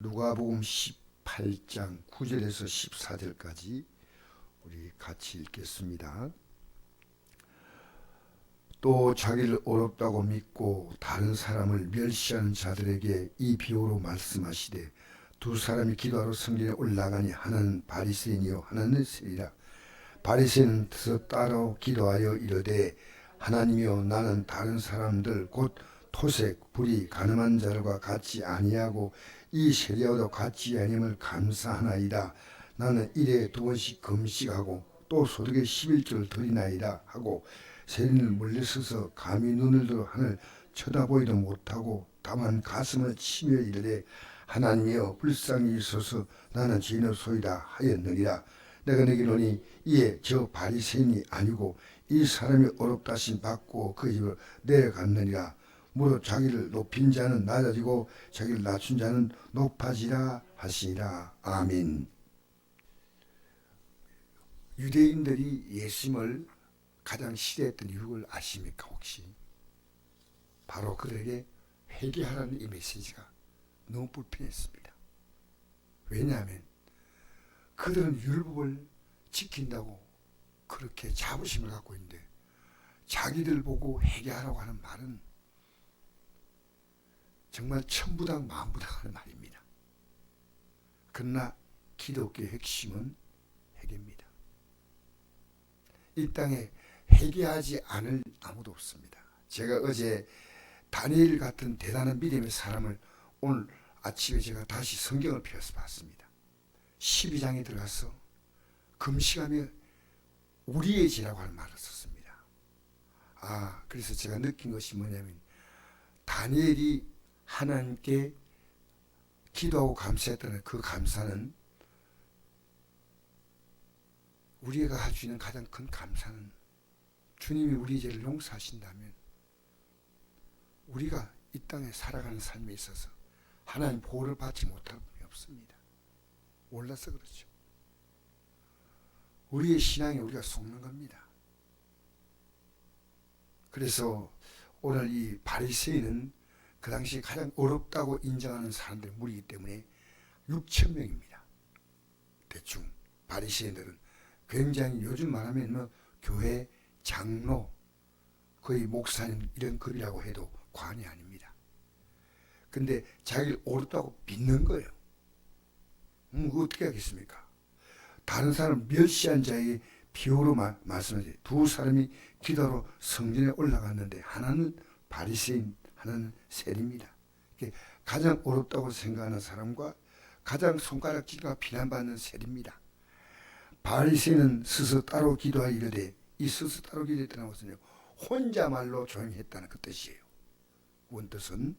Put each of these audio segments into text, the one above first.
누가복음 18장 9절에서 14절까지 우리 같이 읽겠습니다. 또 자기를 어렵다고 믿고 다른 사람을 멸시하는 자들에게 이 비유로 말씀하시되, 두 사람이 기도하러 성전에 올라가니 하나는 바리새인이요 하나는 세리라. 바리새인은 따로 기도하여 이르되, 하나님이여, 나는 다른 사람들 곧 토색, 불의, 가늠한 자들과 같이 아니하고 이 세리와도 같이 아님을 감사하나이다. 나는 일에 2번씩 금식하고 또 소득의 11조를 드리나이다 하고, 세리는 멀리서서 감히 눈을 들어 하늘 쳐다보지도 못하고 다만 가슴을 치며 이르되, 하나님이여, 불쌍히 여기소서, 나는 죄인이소이다 하였느니라. 내가 너희노니 이에 저 바리새인이 아니고 이 사람이 어렵다 하심 받고 그 집으로 내려갔느니라. 무릇 자기를 높인 자는 낮아지고 자기를 낮춘 자는 높아지라 하시니라. 아멘. 유대인들이 예수님을 가장 싫어했던 이유를 아십니까 혹시? 바로 그들에게 회개하라는 이 메시지가 너무 불편했습니다. 왜냐하면 그들은 율법을 지킨다고 그렇게 자부심을 갖고 있는데, 자기들 보고 회개하라고 하는 말은 정말 천부당 만부당 하는 말입니다. 그러나 기독교의 핵심은 회개입니다. 이 땅에 회개하지 않을 아무도 없습니다. 제가 어제 다니엘 같은 대단한 믿음의 사람을 오늘 아침에 제가 다시 성경을 펴서 봤습니다. 12장에 들어가서 금식하며 우리의 죄라고 하는 말을 썼습니다. 그래서 제가 느낀 것이 뭐냐면, 다니엘이 하나님께 기도하고 감사했다는 그 감사는, 우리가 할 수 있는 가장 큰 감사는 주님이 우리 죄를 용서하신다면 우리가 이 땅에 살아가는 삶에 있어서 하나님 보호를 받지 못할 분이 없습니다. 몰라서 그렇죠. 우리의 신앙에 우리가 속는 겁니다. 그래서 오늘 이 바리새인은 그 당시 가장 어렵다고 인정하는 사람들의 무리이기 때문에 6,000명입니다. 대충 바리새인들은 굉장히 요즘 말하면 뭐 교회 장로, 거의 목사님 이런 급이라고 해도 과언이 아닙니다. 근데 자기를 옳다고 믿는 거예요. 그거 어떻게 하겠습니까? 다른 사람 멸시한 자에게 비유로 말씀하세요. 두 사람이 기도하러 성전에 올라갔는데 하나는 바리새인, 하나는 세리입니다. 가장 어렵다고 생각하는 사람과 가장 손가락질과 비난받는 세리입니다. 바리새인은 스스로 따로 기도하여 이르되, 이 스스로 따로 기도했다는 것은요, 혼자 말로 조용히 했다는 그 뜻이에요. 원뜻은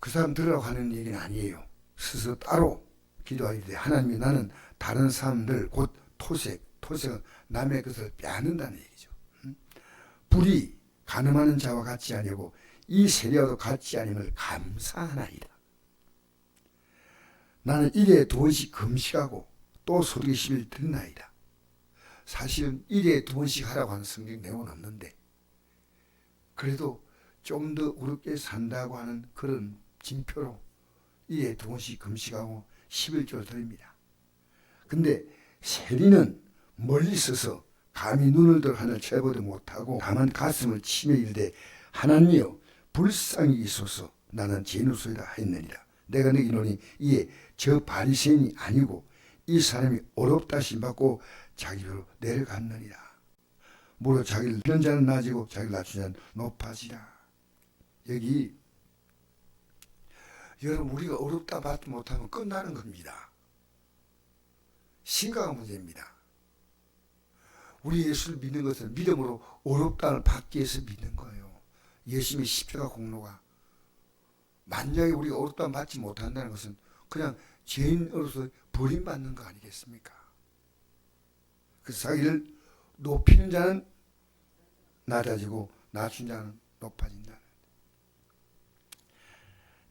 그 사람 들으라고 하는 얘기는 아니에요. 스스로 따로 기도하여 이르되, 하나님이, 나는 다른 사람들 곧 토색은 남의 것을 빼앗는다는 얘기죠. 불의, 가늠하는 자와 같이 아니고 이 세리와도 같이 아님을 감사하나이다. 나는 1에 2번씩 금식하고 또 소득의 10일 드리나이다. 사실은 1에 2번씩 하라고 하는 성경 내용은 없는데, 그래도 좀 더 어렵게 산다고 하는 그런 징표로 1에 2번씩 금식하고 11조를 드립니다. 근데 세리는 멀리 서서 감히 눈을 들어 하늘 쳐다보지 못하고 다만 가슴을 치며 이르되, 하나님이여, 불쌍히 여기소서, 나는 죄인이소이다 하였느니라. 내가 너희노니 이에 저 바리새인이 아니고 이 사람이 어렵다 하심 받고 자기로 내려갔느니라. 무릇 자기를 높인 자는 낮아지고 자기를 낮춘 자는 높아지라. 여기 여러분, 우리가 어렵다 받지 못하면 끝나는 겁니다. 심각한 문제입니다. 우리 예수를 믿는 것은 믿음으로 어렵다를 받기 위해서 믿는 거예요. 예수님의 십자가 공로가, 만약에 우리가 어렵다 받지 못한다는 것은 그냥 죄인으로서 버림받는 거 아니겠습니까? 그래서 자기를 높이는 자는 낮아지고 낮춘 자는 높아진다.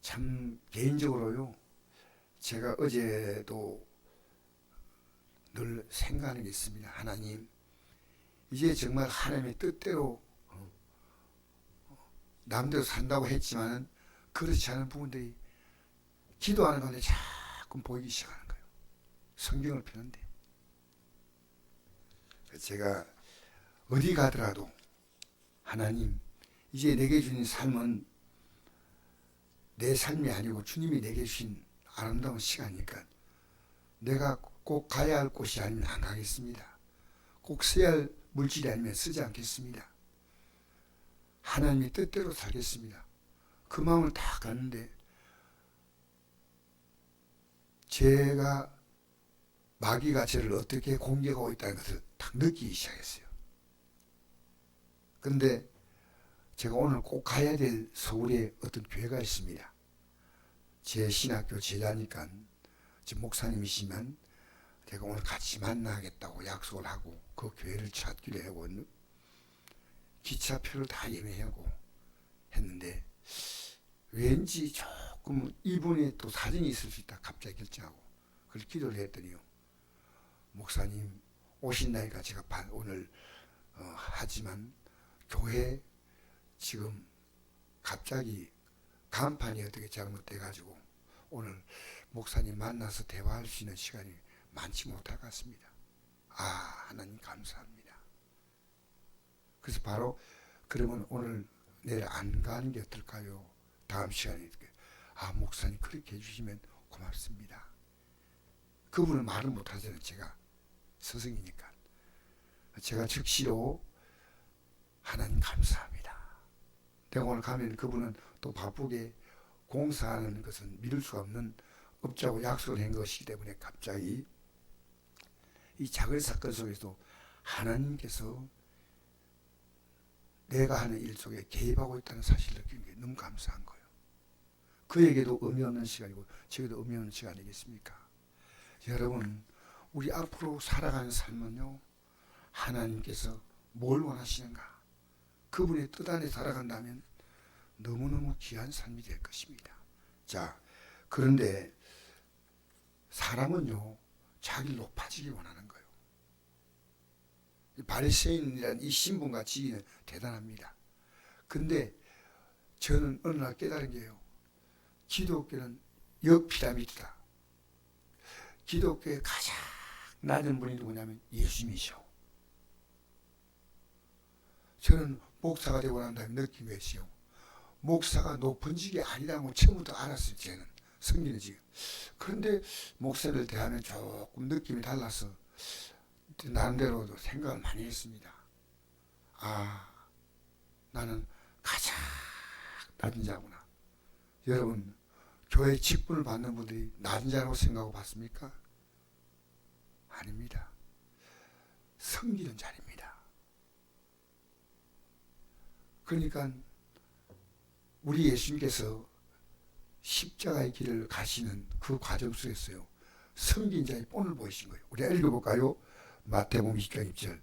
참 개인적으로요, 제가 어제도 늘 생각하는 게 있습니다. 하나님, 이제 정말 하나님의 뜻대로 남대로 산다고 했지만은 그렇지 않은 부분들이 기도하는 가운데 자꾸 보이기 시작하는 거예요. 성경을 펴는데. 제가 어디 가더라도 하나님, 이제 내게 주신 삶은 내 삶이 아니고 주님이 내게 주신 아름다운 시간이니까 내가 꼭 가야 할 곳이 아니면 안 가겠습니다. 꼭 써야 할 물질이 아니면 쓰지 않겠습니다. 하나님의 뜻대로 살겠습니다. 그 마음을 다 가는데 제가 마귀가 저를 어떻게 공격하고 있다는 것을 딱 느끼기 시작했어요. 그런데 제가 오늘 꼭 가야 될 서울에 어떤 교회가 있습니다. 제 신학교 제자니까 지금 목사님이시면 제가 오늘 같이 만나겠다고 약속을 하고 그 교회를 찾기로 하고 기차표를 다 예매하고 했는데 왠지 조금 이분의 또 사정이 있을 수 있다 갑자기 결정하고 그걸 기도를 했더니요. 목사님 오신다니까 제가 오늘 하지만 교회 지금 갑자기 간판이 어떻게 잘못돼가지고 오늘 목사님 만나서 대화할 수 있는 시간이 많지 못할 것 같습니다. 아, 하나님 감사합니다. 그래서 바로 그러면 오늘 내일 안 가는 게 어떨까요? 다음 시간에 아, 목사님 그렇게 해주시면 고맙습니다. 그분은 말을 못하잖아요. 제가 스승이니까. 제가 즉시로 하나님 감사합니다. 내가 오늘 가면 그분은 또 바쁘게 공사하는 것은 미룰 수가 없는 업자고 약속을 한 것이기 때문에 갑자기 이 작은 사건 속에서 하나님께서 내가 하는 일 속에 개입하고 있다는 사실을 느끼는 게 너무 감사한 거예요. 그에게도 의미 없는 시간이고 저에게도 의미 없는 시간 아니겠습니까? 여러분, 우리 앞으로 살아가는 삶은요, 하나님께서 뭘 원하시는가? 그분의 뜻 안에 살아간다면 너무너무 귀한 삶이 될 것입니다. 자, 그런데 사람은요, 자기를 높아지기 원하는 거예요. 바리새인이라는 이 신분과 지위는 대단합니다. 근데 저는 어느 날 깨달은 게요. 기독교는 역피라미드다. 기독교의 가장 낮은 분이 누구냐면 예수님이시오. 저는 목사가 되고 난 다음에 느낀 것이요. 목사가 높은 직이 아니라는 걸 처음부터 알았어요. 저는 성경은 지금. 그런데 목사를 대하면 조금 느낌이 달라서 나름대로도 생각을 많이 했습니다. 아, 나는 가장 낮은 자구나. 여러분, 교회 직분을 받는 분들이 낮은 자라고 생각하고 받습니까? 아닙니다. 섬기는 자리입니다. 그러니까 우리 예수님께서 십자가의 길을 가시는 그 과정 속에서요, 섬긴 자의 본을 보이신 거예요. 우리가 읽어볼까요? 마태복음 20장 1절.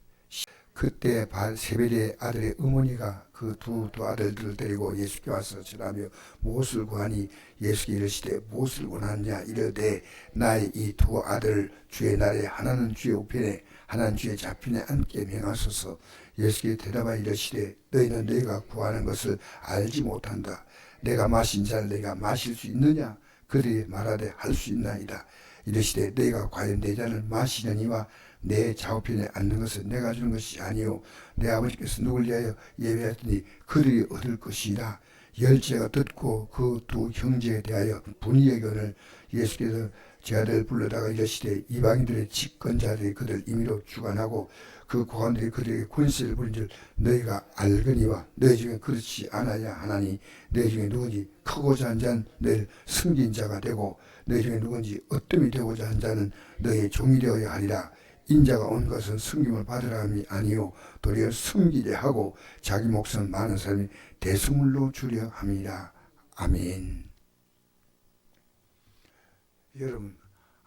그때 세베대의 아들의 어머니가 그 두 아들들을 데리고 예수께 와서 절하며 무엇을 구하니 예수께 이르시되 무엇을 원하느냐 이르되 나의 이 두 아들 주의 날에 하나는 주의 우편에 하나는 주의 좌편에 앉게 명하소서. 예수께 대답하여 이르시되 너희는 너희가 구하는 것을 알지 못한다. 내가 마신 잔을 너희가 마실 수 있느냐? 그들이 말하되 할 수 있나이다. 이르시되 너희가 과연 내 잔을 마시려니와 내 좌우편에 앉는 것은 내가 주는 것이 아니요 내 아버지께서 누굴 위하여 예배하더니 그들이 얻을 것이라. 열째가 듣고 그 두 형제에 대하여 분이 여겨를 예수께서 제 아들 불러다가 이르시되 이방인들의 집권자들이 그들 임의로 주관하고 그 고관들이 그들에게 권세를 부린 줄 너희가 알거니와 너희 중에 그렇지 않아야 하나니 너희 중에 누군지 크고자 한 자는 너희를 섬긴 자가 되고 너희 중에 누군지 어뜸이 되고자 한 자는 너희의 종이 되어야 하리라. 인자가 온 것은 섬김을 받으라 함이 아니요 도리어 섬기려 하고 자기 목숨 많은 사람이 대수물로 주려 함이라. 아멘. 여러분,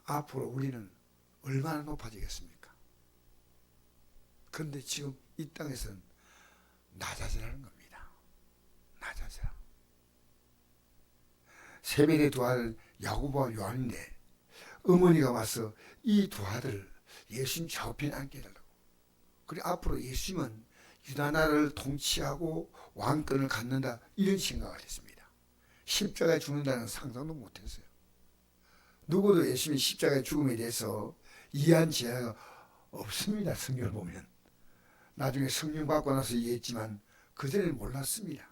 앞으로 우리는 얼마나 높아지겠습니까? 그런데 지금 이 땅에서는 낮아지라는 겁니다. 낮아지라. 세벨의 두 아들 야고보와 요한인데 어머니가 와서 이 두 아들을 예수님 좌우편에 앉게 해달라고. 그리고 앞으로 예수님은 유다나라를 통치하고 왕권을 갖는다 이런 생각을 했습니다. 십자가에 죽는다는 상상도 못했어요. 누구도 예수님의 십자가의 죽음에 대해서 이해한 제가 없습니다. 성경을 보면. 나중에 성령 받고 나서 이해했지만 그전에는 몰랐습니다.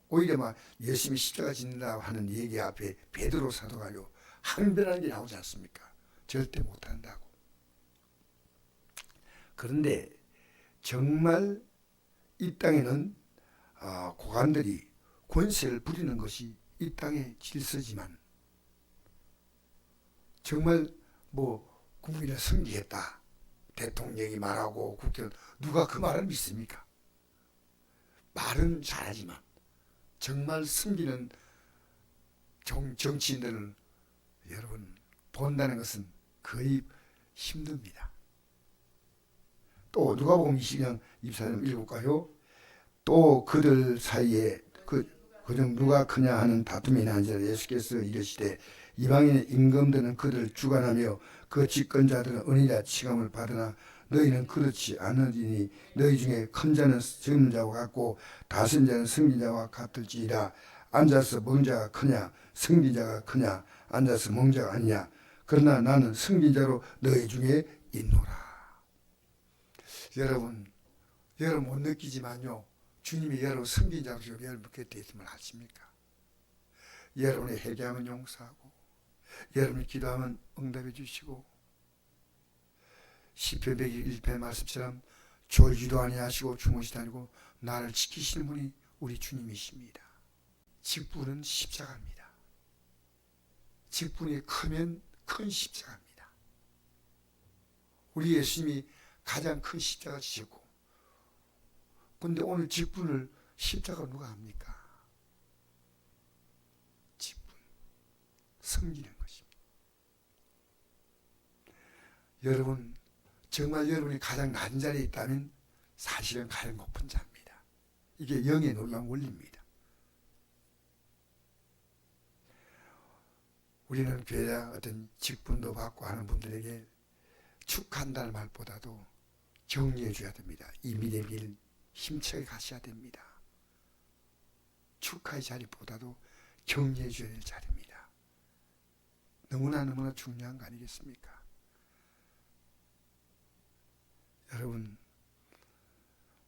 오히려 막 예수님이 십자가 짓는다고 하는 얘기 앞에 베드로 사도가요 항변하는 게 나오지 않습니까? 절대 못한다고. 그런데 정말 이 땅에는 고관들이 권세를 부리는 것이 이 땅의 질서지만 정말 뭐 국민을 섬기겠다. 대통령이 말하고 국회의원 누가 그 말을 믿습니까? 말은 잘하지만 정말 섬기는 정치인들을 여러분 본다는 것은 거의 힘듭니다. 또 누가복음 22장 24절 읽을까요? 또 그들 사이에 그중 누가 크냐 하는 다툼이 난지라 예수께서 이르시되 이방인의 임금들은 그들을 주관하며 그 집권자들은 은혜자 치감을 받으나 너희는 그렇지 않으리니 너희 중에 큰 자는 적는 자와 같고 다스린 자는 섬긴 자와 같을지이다. 앉아서 먹은 자가 크냐 섬긴 자가 크냐 앉아서 먹은 자가 아니냐 그러나 나는 섬긴 자로 너희 중에 있노라. 여러분 못 느끼지만요 주님이 여러분 섬긴 자로 여러분 곁에 있음을 아십니까? 여러분의 회개하면 용서하고 여러분이 기도하면 응답해 주시고 시편 101편 말씀처럼 졸지도 아니하시고 주무시도 아니고 나를 지키시는 분이 우리 주님이십니다. 직분은 십자가입니다. 직분이 크면 큰 십자가입니다. 우리 예수님이 가장 큰 십자가 지셨고 근데 오늘 직분을 십자가 누가 합니까? 직분 섬기는 것입니다. 여러분 정말 여러분이 가장 낮은 자리에 있다면 사실은 가장 높은 자입니다. 이게 영의 놀라운 원리입니다. 우리는 교회 어떤 직분도 받고 하는 분들에게 축하한다는 말보다도 격려해 줘야 됩니다. 이 믿음의 길 힘차게 가셔야 됩니다. 축하의 자리보다도 격려해 줘야 될 자리입니다. 너무나 중요한 거 아니겠습니까? 여러분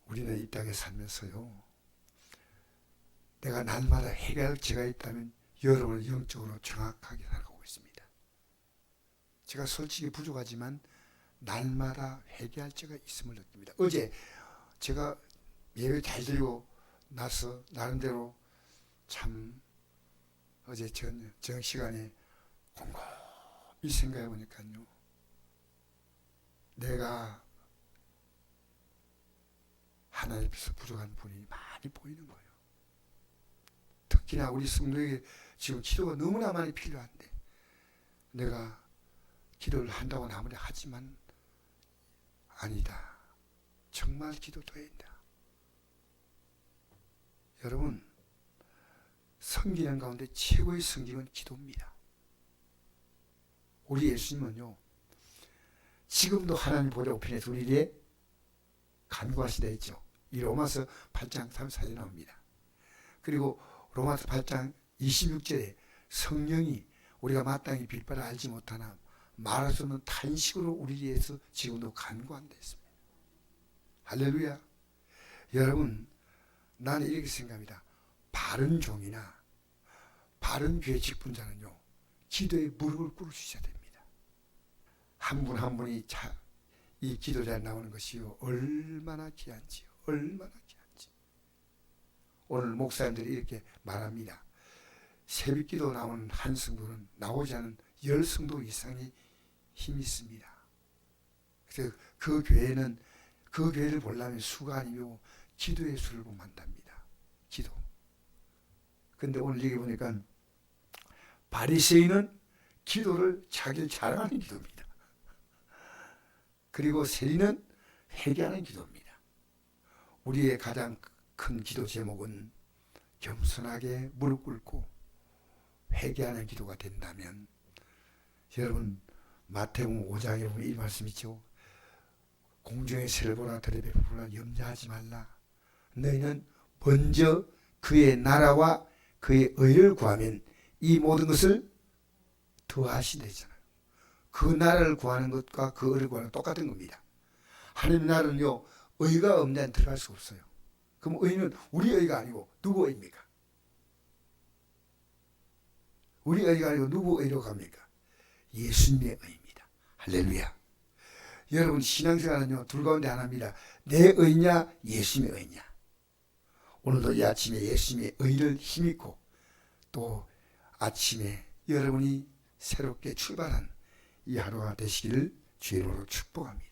우리는 이 땅에 살면서요 내가 날마다 해결할 죄가 있다면 여러분을 영적으로 정확하게 살아가고 있습니다. 제가 솔직히 부족하지만 날마다 회개할 죄가 있음을 느낍니다. 어제 제가 예배 잘 드리고 나서 나름대로 참 어제 저녁 시간에 곰곰이 생각해 보니까요 내가 하나님 앞에서 부족한 분이 많이 보이는 거예요. 특히나 우리 성도에게 지금 기도가 너무나 많이 필요한데 내가 기도를 한다고는 아무리 하지만 아니다. 정말 기도도 해야 한다. 여러분 섬기는 가운데 최고의 섬김은 기도입니다. 우리 예수님은요 지금도 하나님 보좌 우편에서 우리에게 간구하시다 했죠. 이 로마서 8장 34절에 나옵니다. 그리고 로마서 8장 26절에 성령이 우리가 마땅히 빌바를 알지 못하나 말할 수 없는 탄식으로 우리에 대해서 지금도 간구한다 했습니다. 할렐루야. 여러분 나는 이렇게 생각합니다. 바른 종이나 바른 교회 직분자는요 기도에 무릎을 꿇으셔야 됩니다. 한 분 한 분이 이 기도자에 나오는 것이요 얼마나 귀한지요. 얼마나 귀한지. 오늘 목사님들이 이렇게 말합니다. 새벽기도 나오는 한 성도는 나오지 않은 10성도 이상의 힘이 있습니다. 그래서 그 교회를 보려면 수가 아니고 기도의 수를 보만답니다. 기도. 근데 오늘 얘기 보니까 바리새인은 기도를 자기를 자랑하는 기도입니다. 그리고 세리는 회개하는 기도입니다. 우리의 가장 큰 기도 제목은 겸손하게 무릎 꿇고 회개하는 기도가 된다면 여러분 마태복음 5장에 보면 이 말씀 있죠. 공중의 새를 보나 들에 베풀나 염려하지 말라. 너희는 먼저 그의 나라와 그의 의를 구하면 이 모든 것을 더하시되잖아요. 그 나라를 구하는 것과 그 의를 구하는 것 똑같은 겁니다. 하나님 나라는요, 의가 없는 데는 들어갈 수 없어요. 그럼 의는 우리 의가 아니고 누구 의입니까? 우리 의가 아니고 누구 의로 갑니까? 예수님의 의입니다. 할렐루야. 여러분 신앙생활은요, 둘 가운데 하나입니다. 내 의냐 예수님의 의냐. 오늘도 이 아침에 예수님의 의를 힘입고 또 아침에 여러분이 새롭게 출발한 이 하루가 되시기를 주의 이름으로 축복합니다.